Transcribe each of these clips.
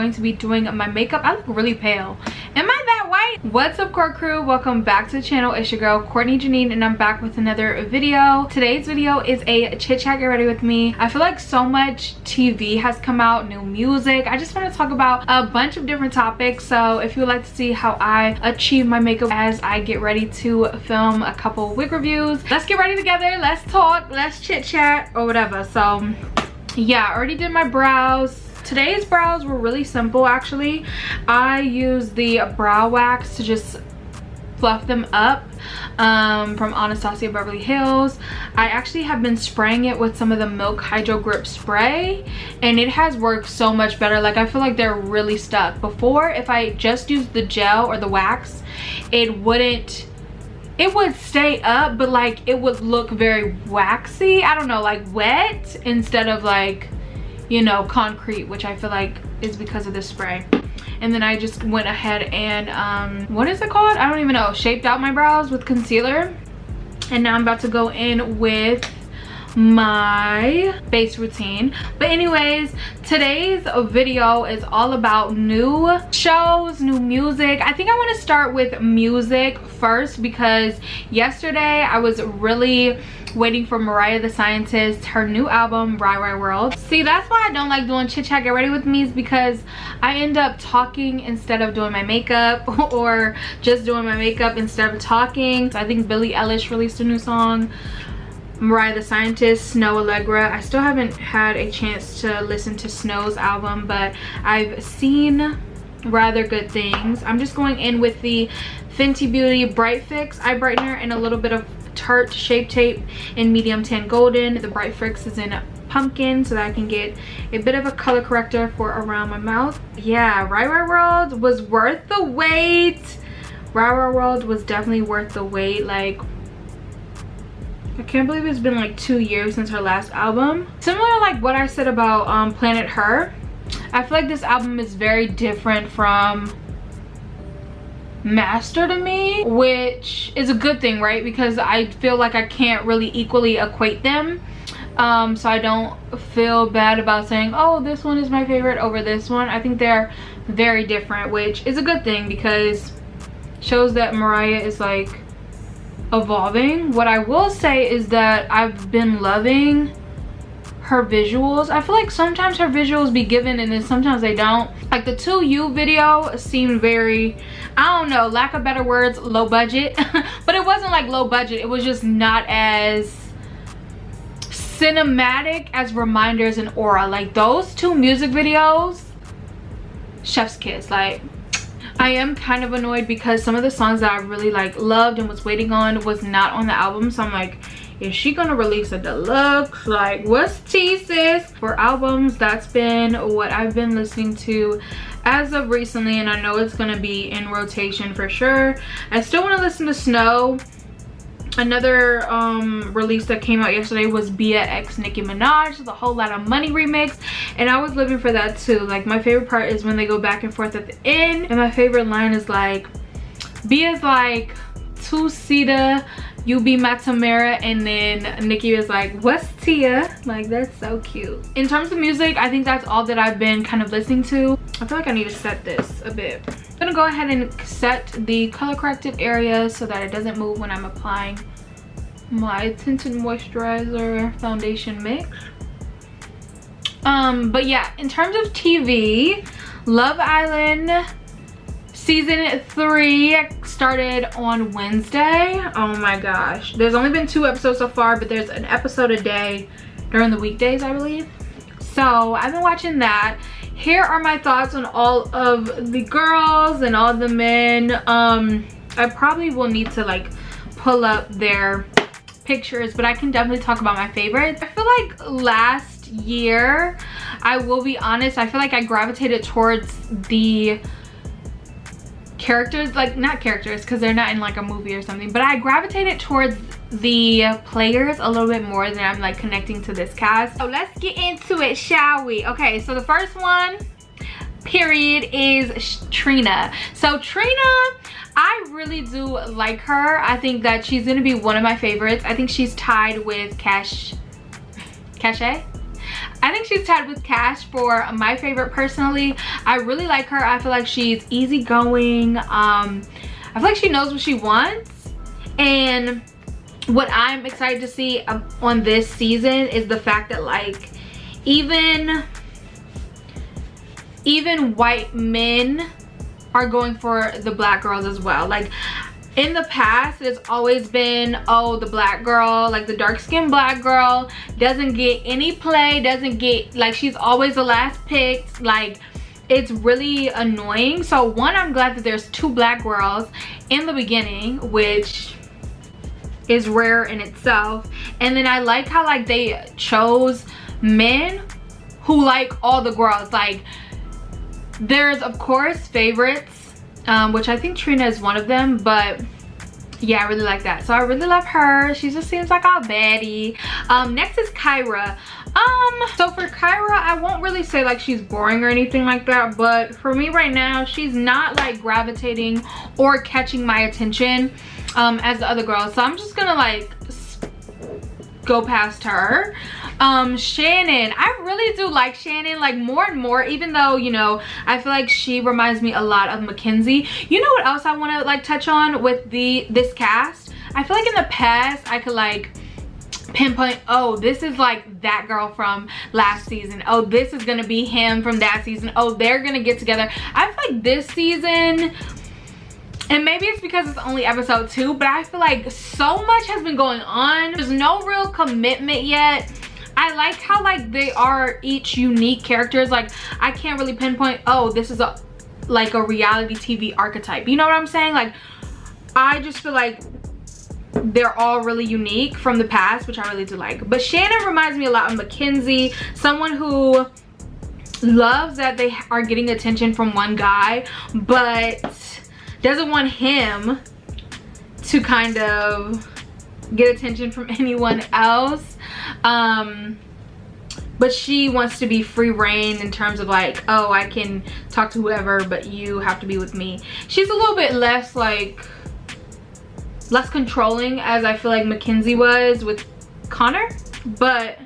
Going to be doing my makeup. I look really pale. Am I that white? What's up, core crew? Welcome back to the channel. It's your girl Courtney Janine, and I'm back with another video. Today's video is a chit chat. Get ready with me. I feel like so much TV has come out, new music. I just want to talk about a bunch of different topics. So if you would like to see how I achieve my makeup as I get ready to film a couple wig reviews, let's get ready together. Let's talk, let's chit chat or whatever. So yeah, I already did my brows. Today's brows were really simple actually. I used the brow wax to just fluff them up from Anastasia Beverly Hills. I actually have been spraying it with some of the Milk Hydro Grip spray, and it has worked so much better. Like, I feel like they're really stuck. Before, if I just used the gel or the wax, it would stay up, but like it would look very waxy. I don't know, like wet instead of like, you know, concrete, which I feel like is because of this spray. And then I just went ahead and what is it called? I don't even know. Shaped out my brows with concealer. And now I'm about to go in with my base routine. But anyways, today's video is all about new shows, new music. I think I want to start with music first because yesterday I was really waiting for Mariah the Scientist, her new album Rye World. See, that's why I don't like doing chit chat get ready with me, is because I end up talking instead of doing my makeup, or just doing my makeup instead of talking. So I think Billie Eilish released a new song, Mariah the Scientist, Snow Allegra. I still haven't had a chance to listen to Snow's album, but I've seen rather good things. I'm just going in with the Fenty Beauty Bright Fix eye brightener and a little bit of Tarte Shape Tape in medium tan golden. The Bright Fix is in pumpkin so that I can get a bit of a color corrector for around my mouth. Yeah, Rye World was worth the wait. Rye World was definitely worth the wait. Like, I can't believe it's been like 2 years since her last album. Similar like what I said about Planet Her, I feel like this album is very different from Master to me, which is a good thing, right? Because I feel like I can't really equally equate them. So I don't feel bad about saying, oh, this one is my favorite over this one. I think they're very different, which is a good thing because shows that Mariah is like evolving. What I will say is that I've been loving her visuals. I feel like sometimes her visuals be given and then sometimes they don't. Like the 2U video seemed very, I don't know, lack of better words, low budget. But it wasn't like low budget, it was just not as cinematic as Reminders and Aura. Like those two music videos, chef's kiss. Like, I am kind of annoyed because some of the songs that I really like loved and was waiting on was not on the album. So I'm like, is she gonna release a deluxe? Like, what's tea, sis? For albums, that's been what I've been listening to as of recently, and I know it's gonna be in rotation for sure. I still want to listen to Snow. Another release that came out yesterday was Bia x Nicki Minaj, the Whole Lot of Money remix, and I was living for that too. Like, my favorite part is when they go back and forth at the end, and my favorite line is like, Bia's like, two-seater, you be my Tamara, and then Nicki is like, what's Tia? Like, that's so cute. In terms of music, I think that's all that I've been kind of listening to. I feel like I need to set this a bit. I'm gonna go ahead and set the color corrected area so that it doesn't move when I'm applying my tinted moisturizer foundation mix. But yeah, in terms of TV, Love Island season 3 started on Wednesday. Oh my gosh, there's only been 2 episodes so far, but there's an episode a day during the weekdays, I believe. So I've been watching that. Here are my thoughts on all of the girls and all the men. I probably will need to like pull up their pictures, but I can definitely talk about my favorites. I feel like last year, I will be honest, I feel like I gravitated towards the characters, like not characters because they're not in like a movie or something, but I gravitated towards the players a little bit more than I'm like connecting to this cast. So let's get into it, shall we? Okay, so the first one, period, is Trina. So Trina, I really do like her. I think that she's gonna be one of my favorites. I think she's tied with Cachet. I think she's tied with Cash for my favorite personally. I really like her. I feel like she's easygoing. I feel like she knows what she wants. And what I'm excited to see on this season is the fact that like even white men are going for the black girls as well. Like in the past, it's always been, oh, the black girl, like the dark-skinned black girl doesn't get any play, doesn't get, like, she's always the last picked. Like, it's really annoying. So one, I'm glad that there's 2 black girls in the beginning, which is rare in itself. And then I like how like they chose men who like all the girls. Like there's of course favorites, which I think Trina is one of them, but yeah, I really like that. So I really love her. She just seems like a baddie. Next is Kyra. So for Kyra, I won't really say like she's boring or anything like that, but for me right now, she's not like gravitating or catching my attention as the other girls. So I'm just gonna like go past her. Shannon, I really do like Shannon, like more and more, even though, you know, I feel like she reminds me a lot of Mackenzie. You know what else I want to like touch on with this cast? I feel like in the past I could like pinpoint, oh, this is like that girl from last season, oh, this is gonna be him from that season, oh, they're gonna get together. I feel like this season, and maybe it's because it's only episode 2, but I feel like so much has been going on. There's no real commitment yet. I like how like they are each unique characters. Like I can't really pinpoint, oh, this is like a reality TV archetype. You know what I'm saying? Like I just feel like they're all really unique from the past, which I really do like. But Shannon reminds me a lot of Mackenzie, someone who loves that they are getting attention from one guy, but doesn't want him to kind of get attention from anyone else. But she wants to be free reign in terms of like, oh, I can talk to whoever, but you have to be with me. She's a little bit less like, less controlling, as I feel like Mackenzie was with Connor, but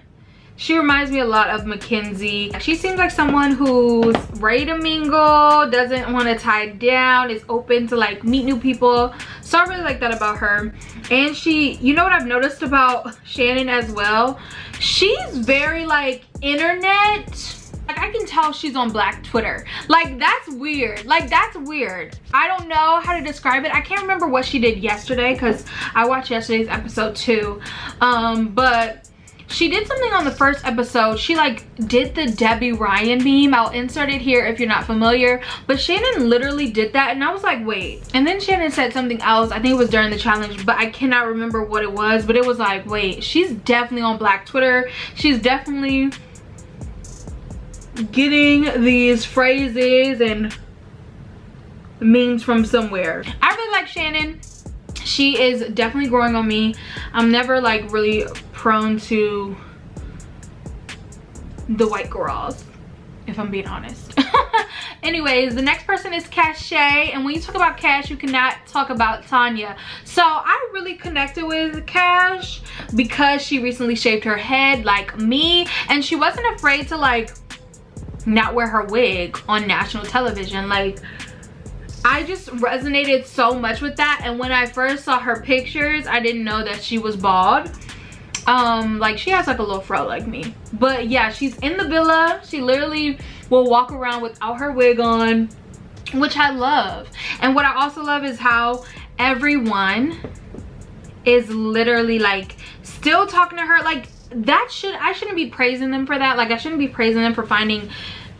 she reminds me a lot of Mackenzie. She seems like someone who's ready to mingle, doesn't want to tie down, is open to like meet new people. So I really like that about her. And she, you know what I've noticed about Shannon as well? She's very like internet. Like I can tell she's on Black Twitter. Like that's weird. Like that's weird. I don't know how to describe it. I can't remember what she did yesterday because I watched yesterday's episode too. But she did something on the first episode. She like did the Debbie Ryan meme. I'll insert it here if you're not familiar. But Shannon literally did that and I was like, wait. And then Shannon said something else. I think it was during the challenge, but I cannot remember what it was. But it was like, wait, she's definitely on Black Twitter. She's definitely getting these phrases and memes from somewhere. I really like Shannon. She is definitely growing on me. I'm never like really prone to the white girls, if I'm being honest. Anyways, the next person is Cachet, and when you talk about Cash, you cannot talk about Tanya. So I really connected with Cash because she recently shaved her head like me, and she wasn't afraid to like not wear her wig on national television. Like I just resonated so much with that. And when I first saw her pictures, I didn't know that she was bald. Like she has like a little fro like me. But yeah, she's in the villa. She literally will walk around without her wig on, which I love. And what I also love is how everyone is literally like still talking to her. Like that I shouldn't be praising them for that. Like I shouldn't be praising them for finding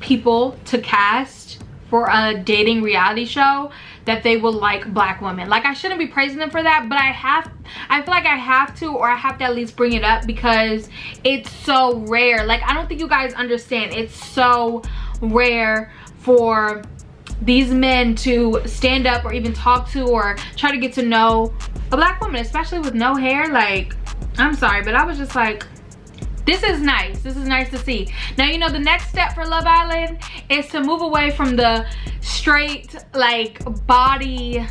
people to cast for a dating reality show that they will like black women. Like I shouldn't be praising them for that, but I feel like I have to, or I have to at least bring it up because it's so rare. Like I don't think you guys understand, it's so rare for these men to stand up or even talk to or try to get to know a black woman, especially with no hair. Like I'm sorry, but I was just like, this is nice. This is nice to see. Now, you know, the next step for Love Island is to move away from the straight, like, body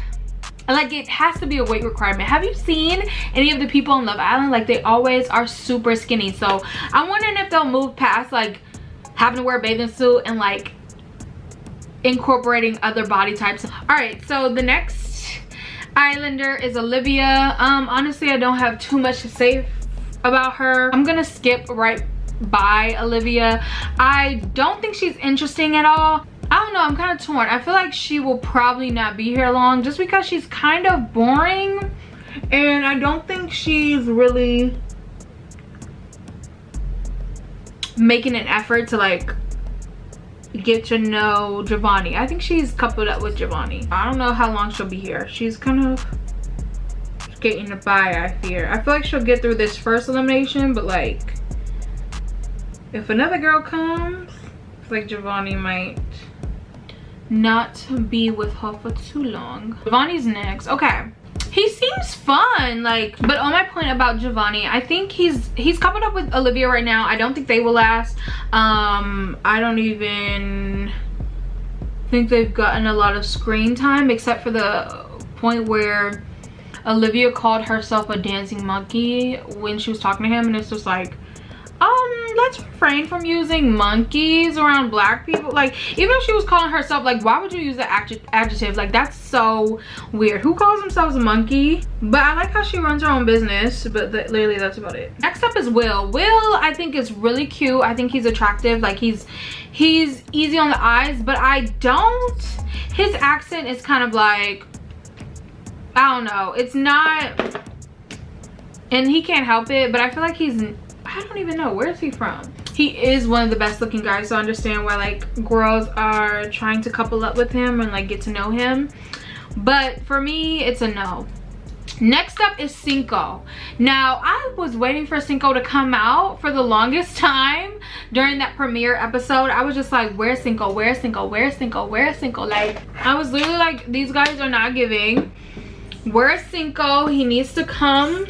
like it has to be a weight requirement. Have you seen any of the people on Love Island? Like they always are super skinny. So I'm wondering if they'll move past like having to wear a bathing suit and like incorporating other body types. All right, so the next Islander is Olivia. Honestly, I don't have too much to say about her. I'm gonna skip right by Olivia. I don't think she's interesting at all. I don't know, I'm kind of torn. I feel like she will probably not be here long just because she's kind of boring, and I don't think she's really making an effort to like get to know Giovanni. I think she's coupled up with Giovanni. I don't know how long she'll be here. She's kind of skating by, I fear. I feel like she'll get through this first elimination, but like if another girl comes, I feel like Giovanni might not be with her for too long. Giovanni's next. Okay, he seems fun, like, but on my point about Giovanni, I think he's coupled up with Olivia right now. I don't think they will last. I don't even think they've gotten a lot of screen time, except for the point where Olivia called herself a dancing monkey when she was talking to him, and it's just like, let's refrain from using monkeys around black people. Like, even if she was calling herself, like, why would you use the adjective? Like, that's so weird. Who calls themselves a monkey? But I like how she runs her own business, but literally that's about it. Next up is Will. Will, I think, is really cute. I think he's attractive. Like, he's easy on the eyes, but his accent is kind of like, I don't know, it's not, and he can't help it, but I feel like I don't even know, where is he from? He is one of the best looking guys, so I understand why like girls are trying to couple up with him and like get to know him, but for me it's a no. Next up is Cinco. Now, I was waiting for Cinco to come out for the longest time during that premiere episode. I was just like, where's Cinco? Where's Cinco? Where's Cinco? Where's Cinco? Like, I was literally like, these guys are not giving. Where's Cinco? He needs to come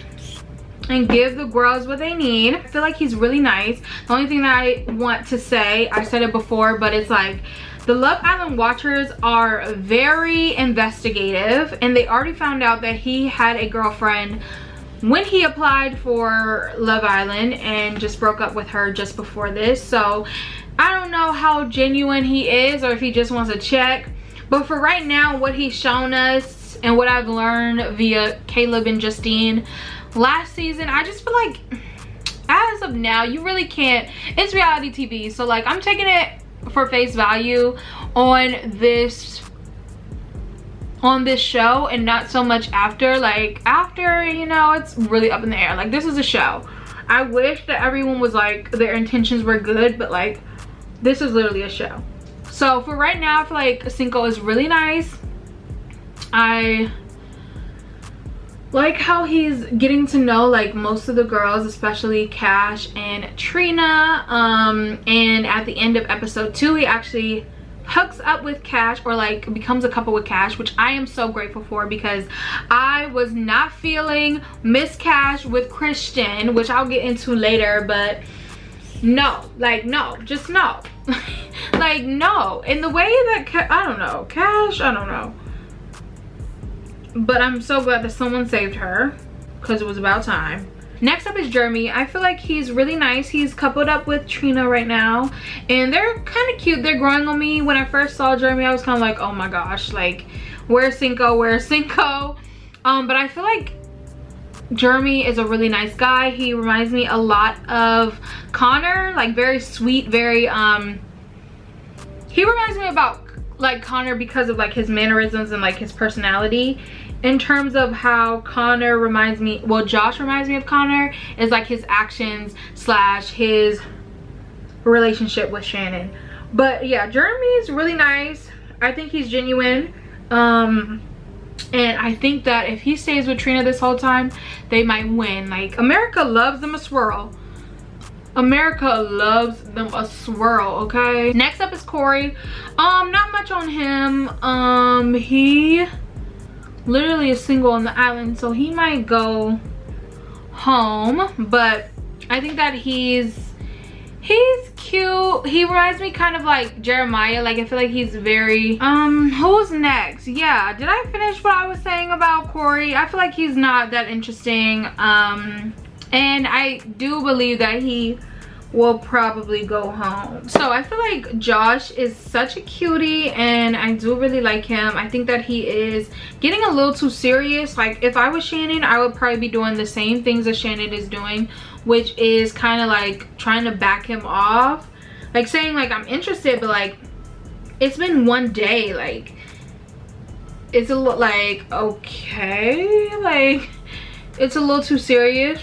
and give the girls what they need. I feel like he's really nice. The only thing that I want to say, I said it before, but it's like, the Love Island watchers are very investigative, and they already found out that he had a girlfriend when he applied for Love Island and just broke up with her just before this. So I don't know how genuine he is or if he just wants to check, but for right now, what he's shown us and what I've learned via Caleb and Justine last season, I just feel like as of now, you really can't, it's reality TV, so like I'm taking it for face value on this show and not so much after. Like after, you know, it's really up in the air. Like, this is a show. I wish that everyone was like, their intentions were good, but like this is literally a show. So for right now, I feel like Cinco is really nice. I like how he's getting to know like most of the girls, especially Cash and Trina. And at the end of episode 2, he actually hooks up with Cash, or like becomes a couple with Cash, which I am so grateful for, because I was not feeling Miss Cash with Christian, which I'll get into later. But no, like no, just no. Like no. In the way that I don't know, Cash, I don't know. But I'm so glad that someone saved her, because it was about time. Next up is Jeremy. I feel like he's really nice. He's coupled up with Trina right now, and they're kind of cute. They're growing on me. When I first saw Jeremy, I was kind of like, oh my gosh, like where's Cinco? Where's Cinco? But I feel like Jeremy is a really nice guy. He reminds me a lot of Connor, like very sweet, very he reminds me about like Connor because of like his mannerisms and like his personality. In terms of how Connor reminds me, well, Josh reminds me of Connor, is like his actions / his relationship with Shannon. But yeah, Jeremy's really nice. I think he's genuine. And I think that if he stays with Trina this whole time, they might win. Like, America loves them a swirl. America loves them a swirl, okay? Next up is Cory. Not much on him. He literally is single on the island, so he might go home, but I think that he's cute. cute. He reminds me kind of like Jeremiah. Like I feel like he's very who's next? Yeah, did I finish what I was saying about Cory? I feel like he's not that interesting, and I do believe that he will probably go home. So I feel like Josh is such a cutie and I do really like him. I think that he is getting a little too serious. Like if I was Shannon, I would probably be doing the same things that Shannon is doing, which is kind of like trying to back him off, like saying like I'm interested, but like it's been one day. Like it's a little like, okay, like it's a little too serious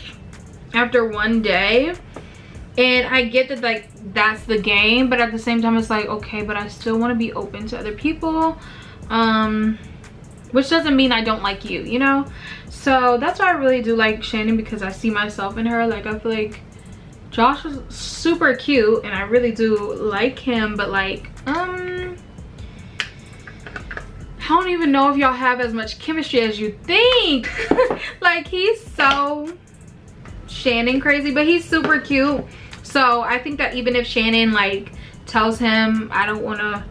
after one day. And I get that like that's the game, but at the same time it's like, okay, but I still want to be open to other people, which doesn't mean I don't like you, you know? So that's why I really do like Shannon, because I see myself in her. Like I feel like Josh was super cute and I really do like him, but like I don't even know if y'all have as much chemistry as you think. Like he's so Shannon crazy, but he's super cute. So I think that even if Shannon like tells him I don't want to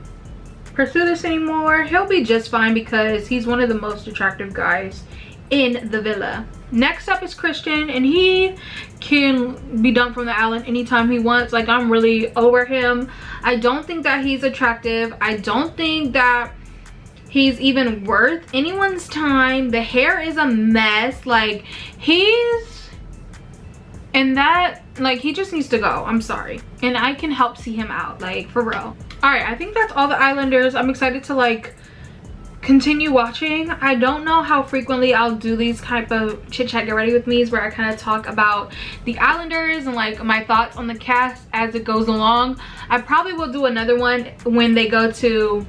pursue this anymore, he'll be just fine because he's one of the most attractive guys in the villa. Next up is Christian, and he can be dumped from the island anytime he wants. Like I'm really over him. I don't think that he's attractive. I don't think that he's even worth anyone's time. The hair is a mess. Like and that, like, he just needs to go. I'm sorry. And I can help see him out, like, for real. All right, I think that's all the Islanders. I'm excited to, like, continue watching. I don't know how frequently I'll do these type of chit chat get ready with me's where I kind of talk about the Islanders and, like, my thoughts on the cast as it goes along. I probably will do another one when they go to,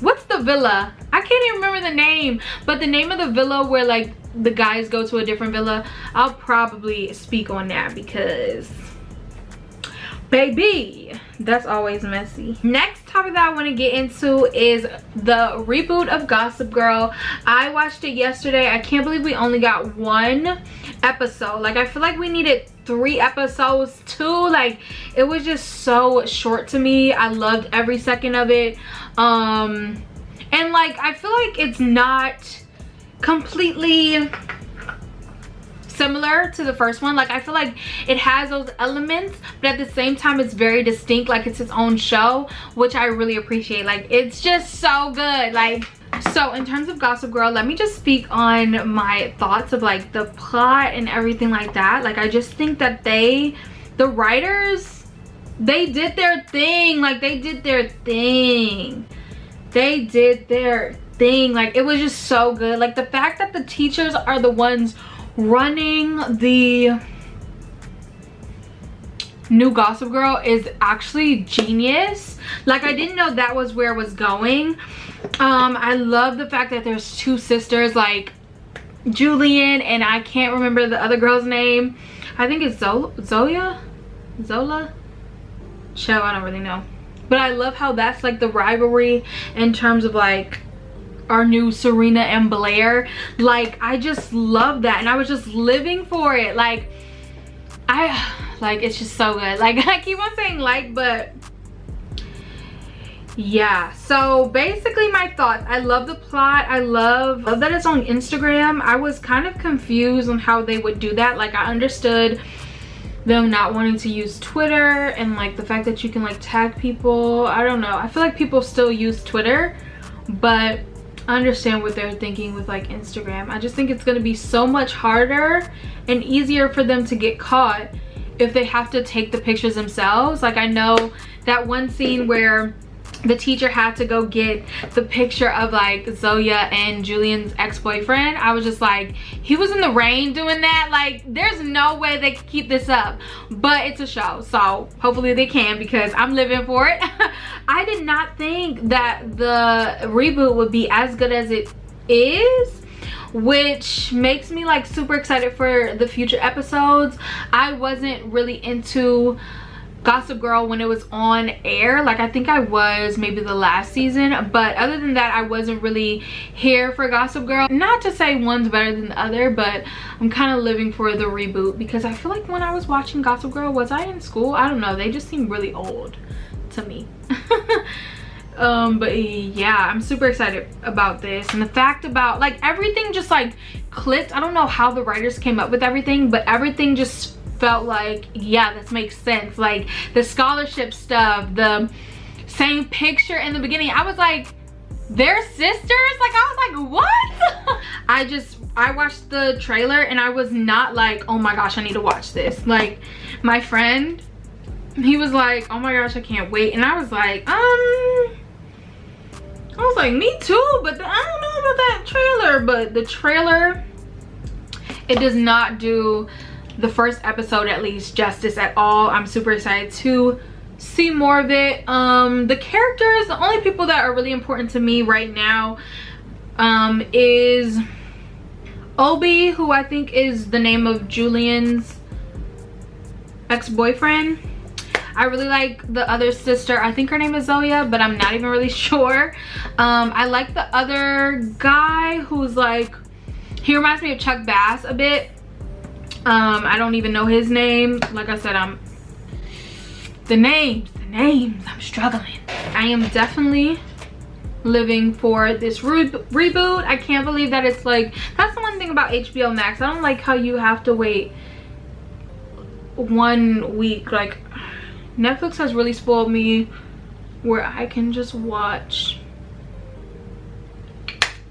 what's the villa? I can't even remember the name, but the name of the villa where like the guys go to a different villa, I'll probably speak on that because baby, that's always messy. Next topic that I want to get into is the reboot of Gossip Girl. I watched it yesterday. I can't believe we only got one episode. Like I feel like we needed 3 episodes too. Like it was just so short to me. I loved every second of it. And like I feel like it's not completely similar to the first one. Like I feel like it has those elements, but at the same time it's very distinct, like it's its own show, which I really appreciate. Like it's just so good. Like, so in terms of Gossip Girl, let me just speak on my thoughts of like the plot and everything like that. Like I just think that the writers, they did their thing. Like they did their thing. They did their thing. Like it was just so good. Like the fact that the teachers are the ones running the new Gossip Girl is actually genius. Like I didn't know that was where it was going. I love the fact that there's 2 sisters, like Julian and I can't remember the other girl's name. I think it's Zola. Show, I don't really know. But I love how that's like the rivalry in terms of like our new Serena and Blair. Like I just love that and I was just living for it. Like it's just so good. Like I keep on saying like, but yeah. So basically my thoughts, I love the plot. I love that it's on Instagram. I was kind of confused on how they would do that. Like I understood them not wanting to use Twitter and like the fact that you can like tag people. I don't know, I feel like people still use Twitter, but I understand what they're thinking with like Instagram. I just think it's going to be so much harder and easier for them to get caught if they have to take the pictures themselves. Like I know that one scene where the teacher had to go get the picture of like Zoya and Julian's ex-boyfriend. I was just like, he was in the rain doing that. Like there's no way they could keep this up, but it's a show, so hopefully they can, because I'm living for it. I did not think that the reboot would be as good as it is, which makes me like super excited for the future episodes. I wasn't really into Gossip Girl when it was on air. Like, I think I was maybe the last season, but other than that I wasn't really here for Gossip Girl. Not to say one's better than the other, but I'm kind of living for the reboot, because I feel like when I was watching Gossip Girl, was I in school? I don't know, they just seem really old to me. But yeah, I'm super excited about this, and the fact about like everything just like clicked. I don't know how the writers came up with everything, but everything just felt like, yeah, this makes sense. Like the scholarship stuff, the same picture in the beginning, I was like, they're sisters? Like, I was like, what? I watched the trailer and I was not like, oh my gosh, I need to watch this. Like, my friend, he was like, oh my gosh, I can't wait. And I was like, me too, but I don't know about that trailer. But the trailer, it does not do the first episode at least justice at all. I'm super excited to see more of it. The characters, the only people that are really important to me right now is Obi, who I think is the name of Julian's ex-boyfriend. I really like the other sister. I think her name is Zoya, but I'm not even really sure. I like the other guy who's like, he reminds me of Chuck Bass a bit. I don't even know his name. Like I said, the names, I'm struggling. I am definitely living for this reboot. I can't believe that it's like, that's the one thing about HBO Max. I don't like how you have to wait 1 week. Like, Netflix has really spoiled me where I can just watch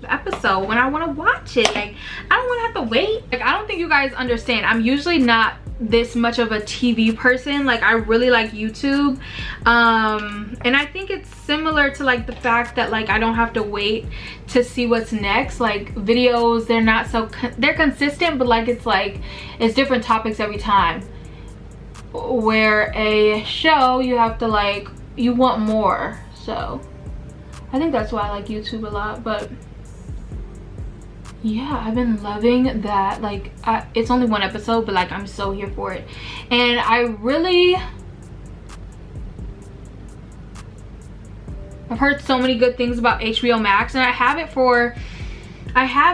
the episode when I want to watch it. Like, I don't want to have to wait. Like, I don't think you guys understand. I'm usually not this much of a TV person. Like, I really like YouTube, and I think it's similar to like the fact that like I don't have to wait to see what's next. Like, videos, they're not so they're consistent, but like it's different topics every time, where a show you have to like, you want more. So I think that's why I like YouTube a lot. But yeah, I've been loving that. Like, it's only 1 episode, but like I'm so here for it. And I've heard so many good things about HBO Max, and I have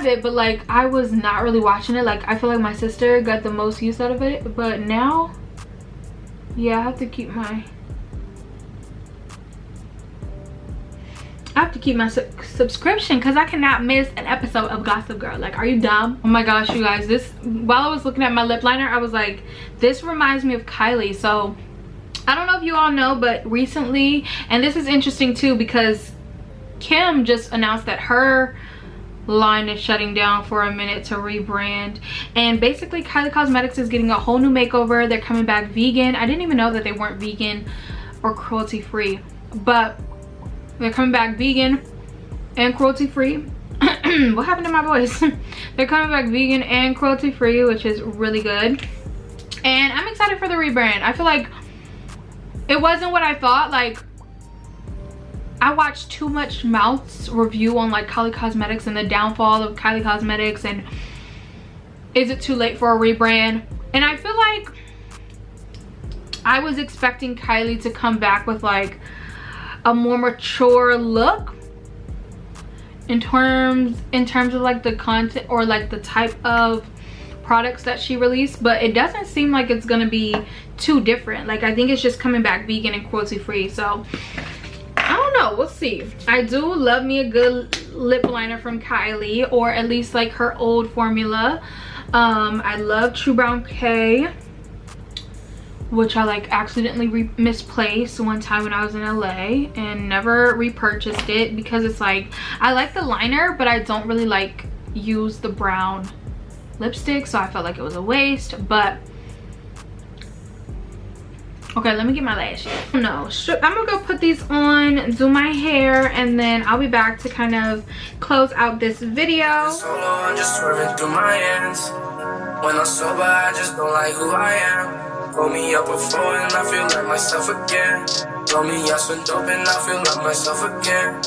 it, but like I was not really watching it. Like, I feel like my sister got the most use out of it, but now, yeah, I have to keep my subscription, because I cannot miss an episode of Gossip Girl. Like, are you dumb? Oh my gosh, you guys, this, while I was looking at my lip liner, I was like, this reminds me of Kylie. So I don't know if you all know, but recently, and this is interesting too, because Kim just announced that her line is shutting down for a minute to rebrand, and basically Kylie Cosmetics is getting a whole new makeover. They're coming back vegan. I didn't even know that they weren't vegan or cruelty free, but they're coming back vegan and cruelty free. What happened to my voice? They're coming back vegan and cruelty free, which is really good, and I'm excited for the rebrand. I feel like it wasn't what I thought. Like, I watched too much mouths review on like Kylie Cosmetics and the downfall of Kylie Cosmetics, and is it too late for a rebrand? And I feel like I was expecting Kylie to come back with like a more mature look in terms of like the content or like the type of products that she released, but it doesn't seem like it's gonna be too different. Like, I think it's just coming back vegan and cruelty free. So I don't know, we'll see. I do love me a good lip liner from Kylie, or at least like her old formula. I love True Brown K, which I like accidentally misplaced one time when I was in LA and never repurchased it, because it's like, I like the liner, but I don't really like use the brown lipstick, so I felt like it was a waste. But okay, let me get my lashes. No, I'm gonna go put these on, do my hair, and then I'll be back to kind of close out this video. Solo, I'm just swerving through my hands. When I'm sober, I just don't like who I am. Pull me up before and I feel like myself again. Blow me up some dope and I feel like myself again.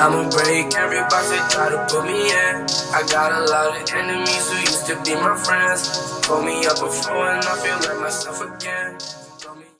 I'ma break every box they try to put me in. I got a lot of enemies who used to be my friends. Pull me up before and I feel like myself again.